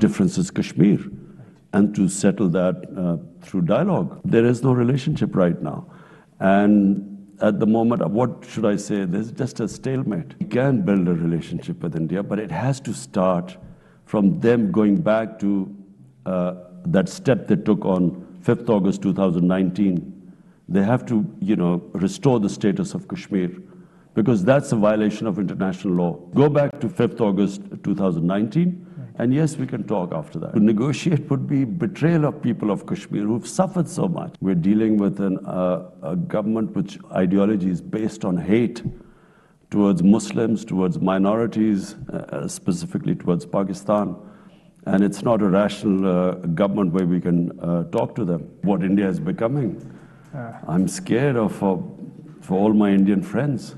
Difference is Kashmir, and to settle that through dialogue. There is no relationship right now, and at the moment, what should I say? There's just a stalemate. We can build a relationship with India, but it has to start from them going back to that step they took on 5th August 2019. They have to, restore the status of Kashmir, because that's a violation of international law. Go back to 5th August 2019. And yes, we can talk after that. To negotiate would be betrayal of people of Kashmir who've suffered so much. We're dealing with a government which ideology is based on hate towards Muslims, towards minorities, specifically towards Pakistan. And it's not a rational government where we can talk to them. What India is becoming, I'm scared of for all my Indian friends,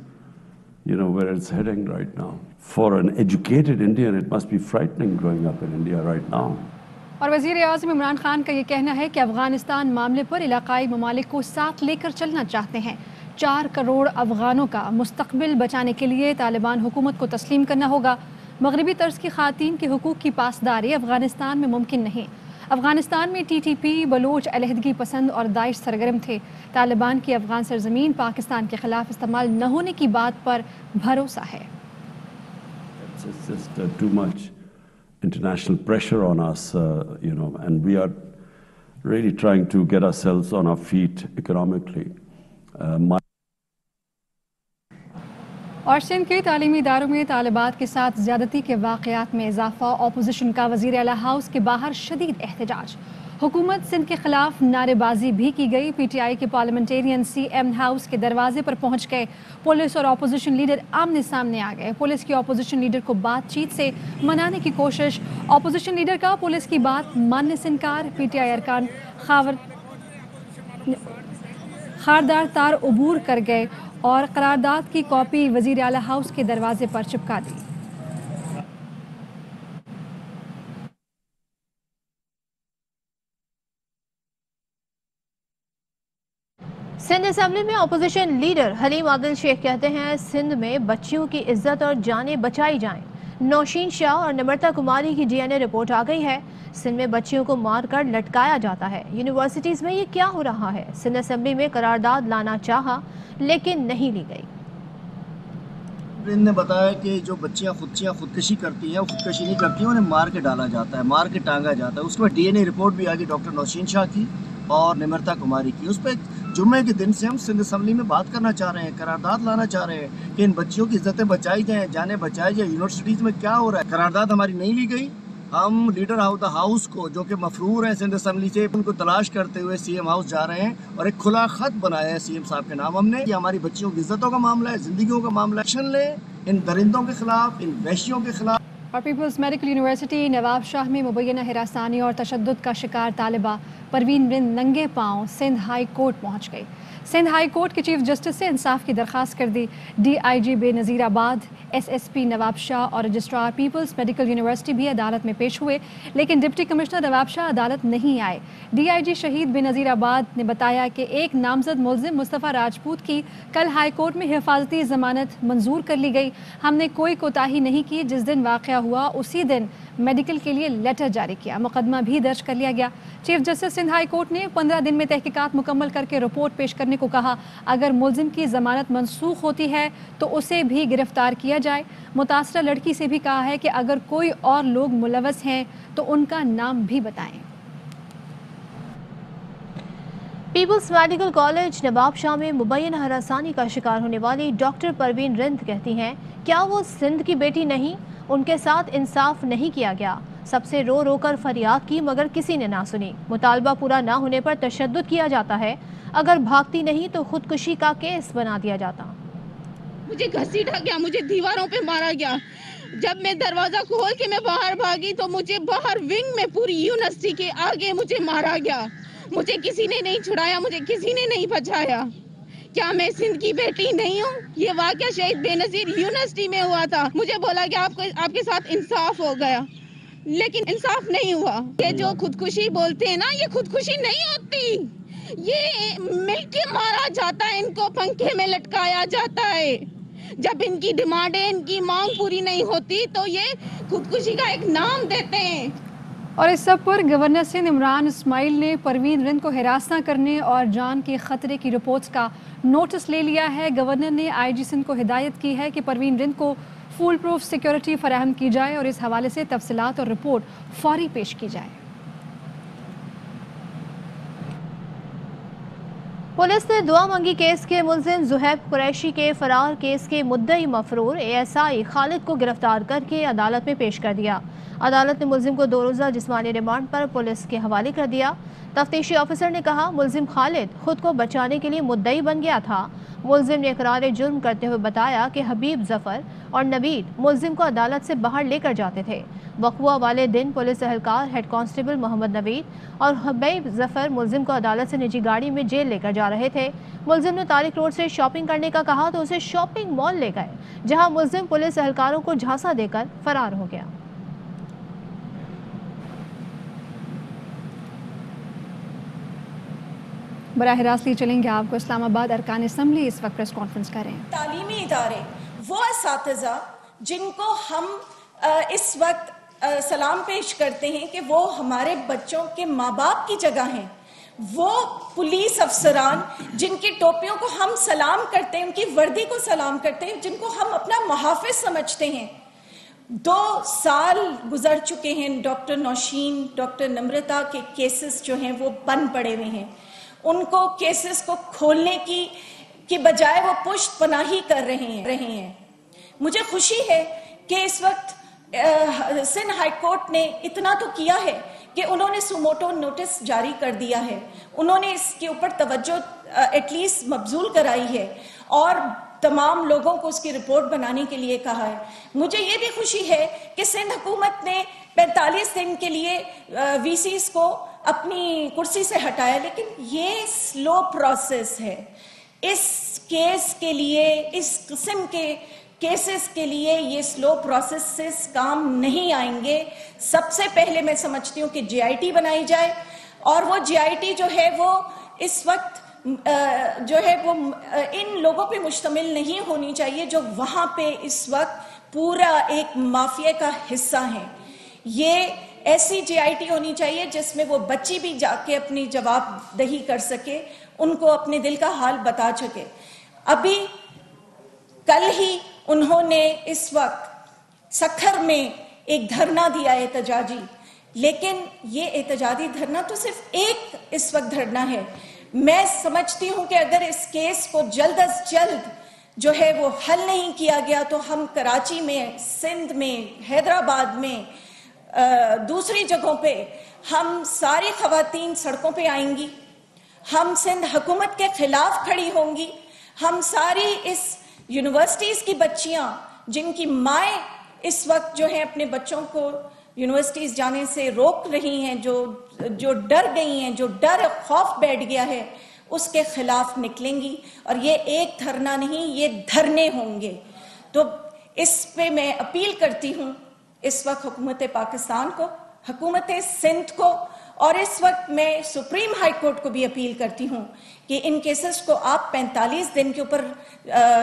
where it's heading right now. For an educated Indian, it must be frightening growing up in India right now. اور وزیر اعظم عمران خان کا یہ کہنا ہے کہ افغانستان معاملے پر علاقائی ممالک کو ساتھ لے کر چلنا چاہتے ہیں۔ 4 کروڑ افغانوں کا مستقبل بچانے کے لیے طالبان حکومت کو تسلیم کرنا ہوگا۔ مغربی طرز کی خواتین کے حقوق کی پاسداری افغانستان میں ممکن نہیں۔ افغانستان میں TTP، بلوچ علیحدگی پسند اور داعش سرگرم تھے۔ طالبان کی افغان سرزمین پاکستان کے خلاف استعمال نہ ہونے کی بات پر بھروسہ ہے۔ It's just too much international pressure on us, and we are really trying to get ourselves on our feet economically. اور سندھ کے تعلیمی اداروں میں طالبات کے ساتھ زیادتی کے واقعات میں اضافہ، اپوزیشن کا وزیر اعلیٰ ہاؤس کے باہر شدید احتجاج۔ حکومت سندھ کے خلاف نعرے بازی بھی کی گئی۔ PTI کے پارلیمنٹیرین CM ہاؤس کے دروازے پر پہنچ گئے۔ پولیس اور اپوزیشن لیڈر آمنے سامنے آ گئے۔ پولیس کی اپوزیشن لیڈر کو بات چیت سے منانے کی کوشش، اپوزیشن لیڈر کا پولیس کی بات ماننے سے انکار۔ PTI ارکان خاردار تار عبور کر گئے اور قرارداد کی کاپی وزیر اعلیٰ ہاؤس کے دروازے پر چپکا دی۔ سندھ اسمبلی میں اپوزیشن لیڈر حلیم عادل شیخ کہتے ہیں سندھ میں بچیوں کی عزت اور جانیں بچائی جائیں۔ نوشین شاہ اور نمرتا کماری کی DNA رپورٹ آ گئی ہے۔ سندھ میں بچیوں کو مار کر لٹکایا جاتا ہے۔ یونیورسٹیز میں یہ کیا ہو رہا ہے؟ سندھ اسمبلی میں قرارداد لانا چاہا لیکن نہیں لی گئی۔ نے بتایا کہ جو بچیاں خودکشی کرتی ہیں وہ خودکشی نہیں کرتی ہیں، انہیں مار کے ڈالا جاتا ہے، مار کے ٹانگا جاتا ہے۔ اس کے بعد DNA رپورٹ بھی آ گئی ڈاکٹر نوشین شاہ کی اور نمرتا کماری کی۔ اس پہ جمعے کے دن سے ہم سندھ اسمبلی میں بات کرنا چاہ رہے ہیں، قرارداد لانا چاہ رہے ہیں کہ ان بچیوں کی عزتیں بچائی جائیں، جانیں بچائی جائیں۔ یونیورسٹیز میں کیا ہو رہا ہے؟ قرارداد ہماری نہیں لی گئی۔ ہم لیڈر آف دا ہاؤس کو جو کہ مفرور ہیں سندھ اسمبلی سے، ان کو تلاش کرتے ہوئے CM ہاؤس جا رہے ہیں اور ایک کھلا خط بنایا ہے CM صاحب کے نام۔ ہم نے یہ ہماری بچیوں کی عزتوں کا معاملہ ہے، زندگیوں کا معاملہ ہے۔ ایکشن لیں ان درندوں کے خلاف، ان وحشیوں کے خلاف۔ اور پیپلز میڈیکل یونیورسٹی نواب شاہ میں مبینہ ہراسانی اور تشدد کا شکار طالبہ پروین رند ننگے پاؤں سندھ ہائی کورٹ پہنچ گئی۔ سندھ ہائی کورٹ کے چیف جسٹس سے انصاف کی درخواست کر دی۔ DIG بے نظیر آباد، SSP نواب شاہ اور رجسٹرار پیپلز میڈیکل یونیورسٹی بھی عدالت میں پیش ہوئے، لیکن ڈپٹی کمشنر نواب شاہ عدالت نہیں آئے۔ DIG شہید بے نظیر آباد نے بتایا کہ ایک نامزد ملزم مصطفیٰ راجپوت کی کل ہائی کورٹ میں حفاظتی ضمانت منظور کر لی گئی۔ ہم نے کوئی کوتاہی نہیں کی، جس دن واقعہ ہوا اسی دن میڈیکل کے لیے لیٹر جاری کیا، مقدمہ بھی درج کر لیا گیا۔ Chief justice Sindh high court نے 15 دن میں تحقیقات مکمل کر کے رپورٹ پیش کرنے کو کہا۔ اگر ملزم کی ضمانت منسوخ ہوتی ہے تو اسے بھی گرفتار کیا جائے۔ متاثرہ لڑکی سے بھی کہا ہے کہ اگر کوئی اور لوگ ملوث ہیں تو ان کا نام بھی بتائیں۔ پیپلز میڈیکل کالج نواب شاہ میں مبینہ ہراسانی کا شکار ہونے والی ڈاکٹر پروین رند کہتی ہیں کیا وہ سندھ کی بیٹی نہیں؟ ان کے ساتھ انصاف نہیں کیا گیا۔ سب سے رو رو کر فریاد کی مگر کسی نے نہ سنی۔ مطالبہ پورا نہ ہونے پر تشدد کیا جاتا ہے، اگر بھاگتی نہیں تو خودکشی کا کیس بنا دیا جاتا۔ مجھے گھسیٹا گیا, مجھے دیواروں پہ مارا گیا. جب میں دروازہ کھول کے میں باہر بھاگی تو مجھے باہر ونگ میں پوری یونیورسٹی کے آگے مجھے مارا گیا. مجھے کسی نے نہیں چھڑایا, مجھے کسی نے نہیں بچایا. کیا میں سندھ کی بیٹی نہیں ہوں؟ یہ واقعہ شہید بے نظیر یونیورسٹی میں ہوا تھا. مجھے بولا کہ آپ کے ساتھ انصاف ہو گیا, لیکن انصاف نہیں ہوا. یہ جو خودکشی بولتے ہیں نا, یہ خودکشی نہیں ہوتی, یہ مل کے مارا جاتا ہے. ان کو پنکھے میں لٹکایا جاتا ہے. جب ان کی ڈیمانڈیں, ان کی مانگ پوری نہیں ہوتی تو یہ خودکشی کا ایک نام دیتے ہیں. اور اس سب پر گورنر سندھ عمران اسماعیل نے پروین رند کو ہراس نہ کرنے اور جان کے خطرے کی رپورٹس کا نوٹس لے لیا ہے. گورنر نے آئی جی سندھ کو ہدایت کی ہے کہ پروین رند کو فول پروف سیکیورٹی فراہم کی جائے اور اس حوالے سے تفصیلات اور رپورٹ فوری پیش کی جائے. پولیس نے دعا منگی کیس کے ملزم زہیب قریشی کے فرار کیس کے مدعی مفرور ASI خالد کو گرفتار کر کے عدالت میں پیش کر دیا. عدالت نے ملزم کو 2 روزہ جسمانی ریمانڈ پر پولیس کے حوالے کر دیا. تفتیشی آفیسر نے کہا ملزم خالد خود کو بچانے کے لیے مدعی بن گیا تھا. ملزم نے اقرار جرم کرتے ہوئے بتایا کہ حبیب ظفر اور نوید ملزم کو عدالت سے باہر لے کر جاتے تھے. وقوع والے دن پولیس اہلکار ہیڈ کانسٹیبل محمد نوید اور حبیب ظفر ملزم کو عدالت سے نجی گاڑی میں جیل لے کر جا رہے تھے. ملزم نے طارق روڈ سے شاپنگ کرنے کا کہا تو اسے شاپنگ مال لے گئے, جہاں ملزم پولیس اہلکاروں کو جھانسا دے کر فرار ہو گیا. براہ راست لی چلیں گے آپ کو اسلام آباد ارکان اسمبلی اس وقت پریس کانفرنس کر رہے ہیں. تعلیمی ادارے, وہ اساتذہ جن کو ہم اس وقت سلام پیش کرتے ہیں کہ وہ ہمارے بچوں کے ماں باپ کی جگہ ہیں, وہ پولیس افسران جن کی ٹوپیوں کو ہم سلام کرتے ہیں, ان کی وردی کو سلام کرتے ہیں, جن کو ہم اپنا محافظ سمجھتے ہیں. 2 سال گزر چکے ہیں, ڈاکٹر نوشین, ڈاکٹر نمرتا کے کیسز جو ہیں وہ بند پڑے ہوئے ہیں. ان کو کیسز کو کھولنے کی بجائے وہ پشت پناہی کر رہے ہیں. مجھے خوشی ہے کہ اس وقت سندھ ہائی کورٹ نے اتنا تو کیا ہے کہ انہوں نے سوموٹو نوٹس جاری کر دیا ہے. انہوں نے اس کے اوپر توجہ ایٹ لیسٹ مبذول کرائی ہے اور تمام لوگوں کو اس کی رپورٹ بنانے کے لیے کہا ہے. مجھے یہ بھی خوشی ہے کہ سندھ حکومت نے 45 دن کے لیے وی سیز کو اپنی کرسی سے ہٹایا, لیکن یہ سلو پروسیس ہے. اس کیس کے لیے, اس قسم کے کیسز کے لیے یہ سلو پروسیسز کام نہیں آئیں گے. سب سے پہلے میں سمجھتی ہوں کہ GIT بنائی جائے, اور وہ GIT جو ہے وہ اس وقت جو ہے وہ ان لوگوں پہ مشتمل نہیں ہونی چاہیے جو وہاں پہ اس وقت پورا ایک مافیا کا حصہ ہیں. یہ ایسی GIT ہونی چاہیے جس میں وہ بچی بھی جا کے اپنی جواب دہی کر سکے, ان کو اپنے دل کا حال بتا سکے. ابھی کل ہی انہوں نے اس وقت سکھر میں ایک دھرنا دیا احتجاجی, لیکن یہ احتجاجی دھرنا تو صرف ایک اس وقت دھرنا ہے. میں سمجھتی ہوں کہ اگر اس کیس کو جلد از جلد جو ہے وہ حل نہیں کیا گیا تو ہم کراچی میں, سندھ میں, حیدرآباد میں, دوسری جگہوں پہ ہم ساری خواتین سڑکوں پہ آئیں گی, ہم سندھ حکومت کے خلاف کھڑی ہوں گی. ہم ساری اس یونیورسٹیز کی بچیاں جن کی مائیں اس وقت جو ہیں اپنے بچوں کو یونیورسٹیز جانے سے روک رہی ہیں, جو ڈر گئی ہیں, جو ڈر خوف بیٹھ گیا ہے, اس کے خلاف نکلیں گی. اور یہ ایک دھرنا نہیں, یہ دھرنے ہوں گے. تو اس پہ میں اپیل کرتی ہوں اس وقت حکومت پاکستان کو, حکومت سندھ کو, اور اس وقت میں سپریم ہائی کورٹ کو بھی اپیل کرتی ہوں کہ ان کیسز کو آپ 45 دن کے اوپر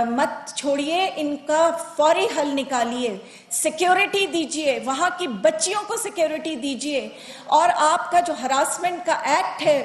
مت چھوڑیے, ان کا فوری حل نکالیے, سیکیورٹی دیجیے, وہاں کی بچیوں کو سیکیورٹی دیجیے. اور آپ کا جو ہراسمنٹ کا ایکٹ ہے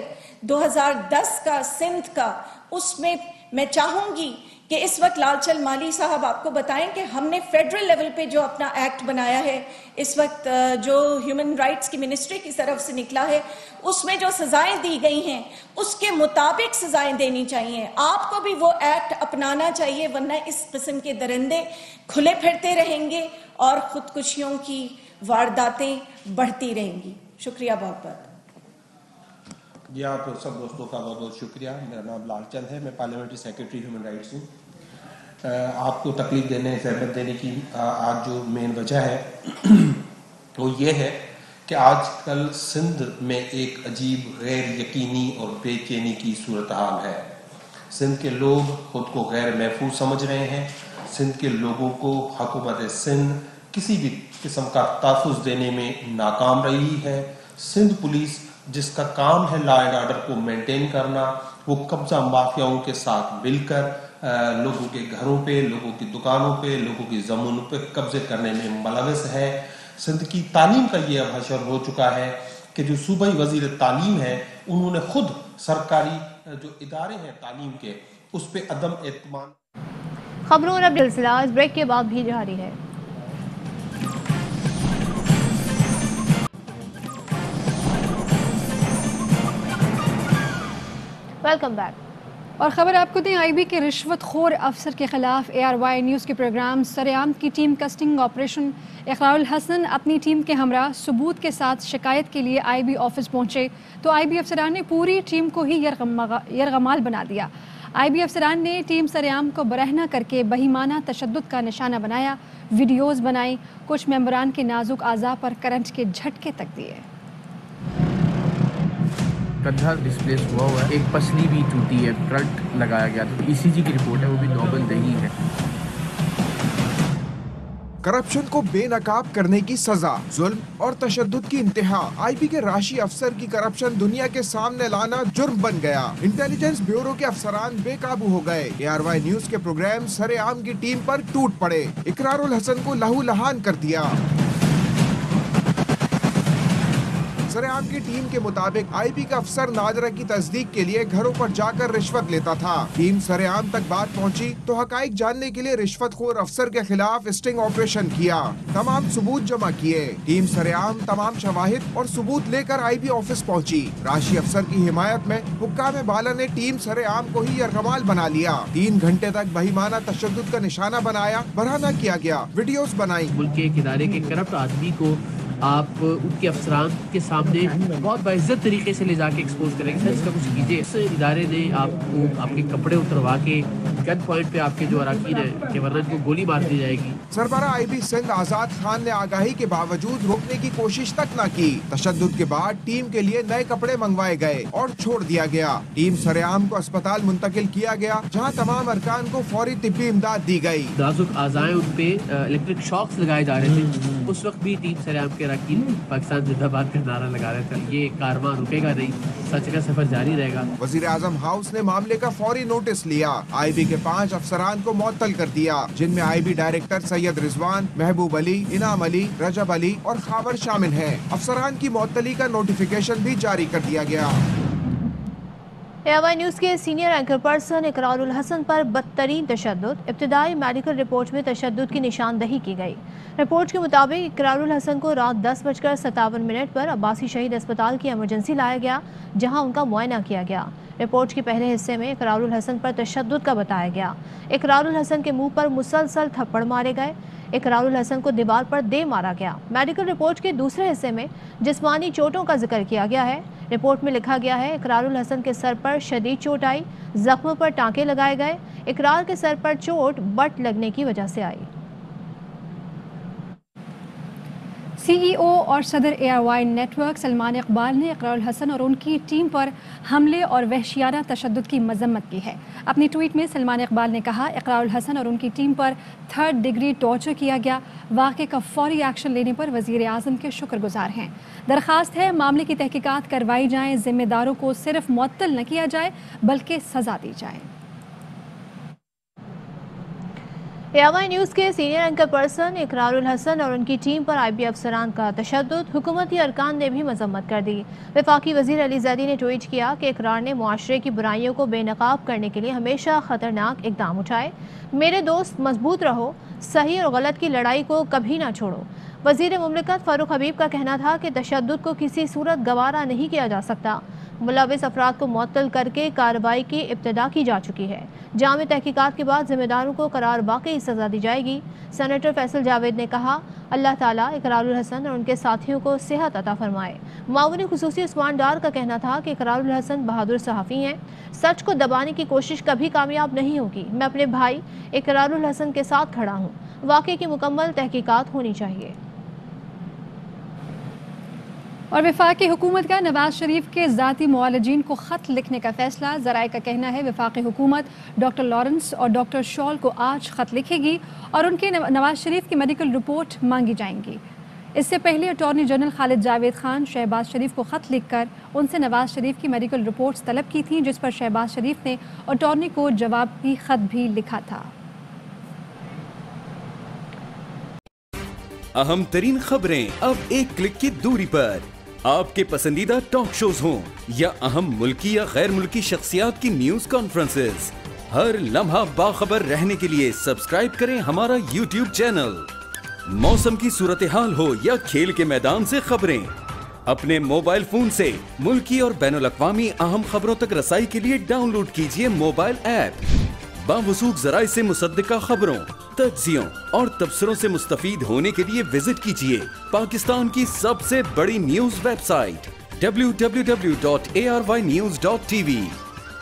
2010 کا سندھ کا, اس میں میں چاہوں گی کہ اس وقت لال چل مالی صاحب آپ کو بتائیں کہ ہم نے فیڈرل لیول پہ جو اپنا ایکٹ بنایا ہے اس وقت, جو ہیومن رائٹس کی منسٹری کی طرف سے نکلا ہے, اس میں جو سزائیں دی گئی ہیں اس کے مطابق سزائیں دینی چاہیے. آپ کو بھی وہ ایکٹ اپنانا چاہیے, ورنہ اس قسم کے درندے کھلے پھرتے رہیں گے اور خودکشیوں کی وارداتیں بڑھتی رہیں گی. شکریہ بہت بہت. جی آپ سب دوستوں کا بہت بہت شکریہ. میرا نام لال چند ہے, میں پارلیمنٹری سیکرٹری ہیومن رائٹس ہوں. آپ کو تکلیف دینے زحمت دینے کی آج جو مین وجہ ہے وہ یہ ہے کہ آج کل سندھ میں ایک عجیب غیر یقینی اور بے چینی کی صورتحال ہے. سندھ کے لوگ خود کو غیر محفوظ سمجھ رہے ہیں. سندھ کے لوگوں کو حکومت سندھ کسی بھی قسم کا تحفظ دینے میں ناکام رہی ہے. سندھ پولیس جس کا کام ہے لا اینڈ آرڈر کو مینٹین کرنا، وہ قبضہ مافیاؤں کے ساتھ مل کر لوگوں کے گھروں پہ، لوگوں کی دکانوں پہ، لوگوں کی زمینوں پہ قبضے کرنے میں ملوث ہے. سندھ کی تعلیم کا یہ اب حشر ہو چکا ہے کہ جو صوبائی وزیر تعلیم ہے انہوں نے خود سرکاری جو ادارے ہیں تعلیم کے اس پہ عدم اعتماد. خبروں اور سلسلہ اس بریک کے بعد بھی جاری ہے. Welcome back. اور خبر آپ کو دیں، آئی بی کے رشوت خور افسر کے خلاف ARY نیوز کے پروگرام سرعام کی ٹیم کسٹنگ آپریشن اقرار الحسن اپنی ٹیم کے ہمراہ ثبوت کے ساتھ شکایت کے لیے IB آفس پہنچے تو IB افسران نے پوری ٹیم کو ہی یرغمال بنا دیا. IB افسران نے ٹیم سرعام کو برہنہ کر کے بہیمانہ تشدد کا نشانہ بنایا، ویڈیوز بنائی، کچھ ممبران کے نازک اعضاء پر کرنٹ کے جھٹکے تک دیے. کندھا ڈسپلیس ہوا ہے، ایک پسلی بھی ٹوٹی ہے، کرنٹ لگایا گیا تھا. ECG کی رپورٹ ہے، وہ بھی نارمل نہیں ہے. کرپشن کو بے نقاب کرنے کی سزا، ظلم اور تشدد کی انتہا. IB کے راشی افسر کی کرپشن دنیا کے سامنے لانا جرم بن گیا. انٹیلیجنس بیورو کے افسران بے قابو ہو گئے. ARY نیوز کے پروگرام سرعام کی ٹیم پر ٹوٹ پڑے، اقرار الحسن کو لہو لہان کر دیا. سرعام کی ٹیم کے مطابق IB کا افسر نادرہ کی تصدیق کے لیے گھروں پر جا کر رشوت لیتا تھا. ٹیم سرعام تک بات پہنچی تو حقائق جاننے کے لیے رشوت خور افسر کے خلاف اسٹنگ آپریشن کیا، تمام ثبوت جمع کیے. ٹیم سرعام تمام شواہد اور ثبوت لے کر IB آفس پہنچی. راشی افسر کی حمایت میں حکام بالا نے ٹیم سرعام کو ہی یرغمال بنا لیا. 3 گھنٹے تک بہیمانہ تشدد کا نشانہ بنایا، برہنہ کیا گیا، ویڈیوز بنائی. ملک کے ایک ادارے کے کرپٹ آدمی کو آپ ان کے افسران کے سامنے بہت باعزت طریقے سے لے جا کے ایکسپوز کریں گے. اس کا کچھ کیجیے. اس ادارے نے آپ کو آپ کے کپڑے اتروا کے گن پوائنٹ پہ آپ کے جو اراکین ہیں کہ ورنہ ان کو گولی مار دی جائے گی. سربراہ IB سندھ آزاد خان نے آگاہی کے باوجود روکنے کی کوشش تک نہ کی. تشدد کے بعد ٹیم کے لیے نئے کپڑے منگوائے گئے اور چھوڑ دیا گیا. ٹیم سرعام کو اسپتال منتقل کیا گیا جہاں تمام ارکان کو فوری طبی امداد دی گئی. نازک اعضاء ان پہ الیکٹرک شاکس لگائے جا رہے تھے. اس وقت بھی ٹیم سرعام کے اراکین پاکستان زندہ باد کا نعرہ لگا رہے تھے. یہ کارواں رکے گا نہیں، سچ کا سفر جاری رہے گا. وزیر اعظم ہاؤس نے معاملے کا فوری نوٹس لیا. IB کے 5 افسران کو معطل کر دیا جن میں IB ڈائریکٹر سید رضوان، محبوب علی، انعام علی، رجب علی اور خاور شامل ہیں. افسران کی معطلی کا نوٹیفیکیشن بھی جاری کر دیا گیا. ARY نیوز کے سینئر اینکر پرسن اقرار الحسن پر بدترین تشدد. ابتدائی میڈیکل رپورٹ میں تشدد کی نشاندہی کی گئی. رپورٹ کے مطابق اقرار الحسن کو رات 10:57 پر عباسی شہید اسپتال کی ایمرجنسی لایا گیا جہاں ان کا معائنہ کیا گیا. رپورٹ کے پہلے حصے میں اقرار الحسن پر تشدد کا بتایا گیا. اقرار الحسن کے منہ پر مسلسل تھپڑ مارے گئے. اقرار الحسن کو دیوار پر دے مارا گیا. میڈیکل رپورٹ کے دوسرے حصے میں جسمانی چوٹوں کا ذکر کیا گیا ہے. رپورٹ میں لکھا گیا ہے اقرار الحسن کے سر پر شدید چوٹ آئی، زخموں پر ٹانکے لگائے گئے. اقرار کے سر پر چوٹ بٹ لگنے کی وجہ سے آئی. CEO اور صدر ARY network Salman Iqbal نے اقرار الحسن اور ان کی ٹیم پر حملے اور وحشیانہ تشدد کی مذمت کی ہے. اپنی ٹویٹ میں سلمان اقبال نے کہا اقرار الحسن اور ان کی ٹیم پر 3rd ڈگری ٹارچر کیا گیا. واقعے کا فوری ایکشن لینے پر وزیر اعظم کے شکر گزار ہیں. درخواست ہے معاملے کی تحقیقات کروائی جائیں، ذمہ داروں کو صرف معطل نہ کیا جائے بلکہ سزا دی جائے. ARY نیوز کے سینئر اینکر پرسن اقرار الحسن اور ان کی ٹیم پر IB افسران کا تشدد. حکومتی ارکان نے بھی مذمت کر دی. وفاقی وزیر علی زیدی نے ٹویٹ کیا کہ اقرار نے معاشرے کی برائیوں کو بے نقاب کرنے کے لیے ہمیشہ خطرناک اقدام اٹھائے. میرے دوست مضبوط رہو، صحیح اور غلط کی لڑائی کو کبھی نہ چھوڑو. وزیر مملکت فاروق حبیب کا کہنا تھا کہ تشدد کو کسی صورت گوارا نہیں کیا جا سکتا. ملوث افراد کو معطل کر کے کارروائی کی ابتدا کی جا چکی ہے۔ جامع تحقیقات کے بعد ذمہ داروں کو قرار واقعی سزا دی جائے گی۔ سینیٹر فیصل جاوید نے کہا، اللہ تعالیٰ اقرار الحسن اور ان کے ساتھیوں کو صحت عطا فرمائے۔ معاون خصوصی عثمان ڈار کا کہنا تھا کہ اقرار الحسن بہادر صحافی ہیں، سچ کو دبانے کی کوشش کبھی کامیاب نہیں ہوگی۔ میں اپنے بھائی اقرار الحسن کے ساتھ کھڑا ہوں، واقعے کی مکمل تحقیقات ہونی چاہیے۔ اور وفاقی حکومت کا نواز شریف کے ذاتی معالجین کو خط لکھنے کا فیصلہ۔ ذرائع کا کہنا ہے وفاقی حکومت ڈاکٹر لارنس اور ڈاکٹر شال کو آج خط لکھے گی اور ان کے نواز شریف کی میڈیکل رپورٹ مانگی جائیں گی۔ اس سے پہلے اٹارنی جنرل خالد جاوید خان شہباز شریف کو خط لکھ کر ان سے نواز شریف کی میڈیکل رپورٹس طلب کی تھیں، جس پر شہباز شریف نے اٹارنی کو جوابی خط بھی لکھا تھا۔ اہم ترین خبریں اب ایک کلک کی دوری پر، آپ کے پسندیدہ ٹاک شوز ہوں یا اہم ملکی یا غیر ملکی شخصیات کی نیوز کانفرنسز، ہر لمحہ باخبر رہنے کے لیے سبسکرائب کریں ہمارا یوٹیوب چینل۔ موسم کی صورتحال ہو یا کھیل کے میدان سے خبریں، اپنے موبائل فون سے ملکی اور بین الاقوامی اہم خبروں تک رسائی کے لیے ڈاؤن لوڈ کیجیے موبائل ایپ۔ باوثوق ذرائع سے مصدقہ خبروں، تجزیوں اور تبصروں سے مستفید ہونے کے لیے وزٹ کیجیے پاکستان کی سب سے بڑی نیوز ویب سائٹ www.arYnews.tv۔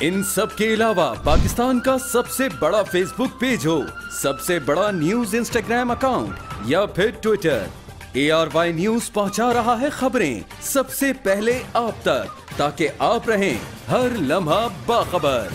ان سب کے علاوہ پاکستان کا سب سے بڑا فیس بک پیج ہو، سب سے بڑا نیوز انسٹاگرام اکاؤنٹ یا پھر ٹویٹر، ARY نیوز پہنچا رہا ہے خبریں سب سے پہلے آپ تک، تاکہ آپ رہیں ہر لمحہ باخبر۔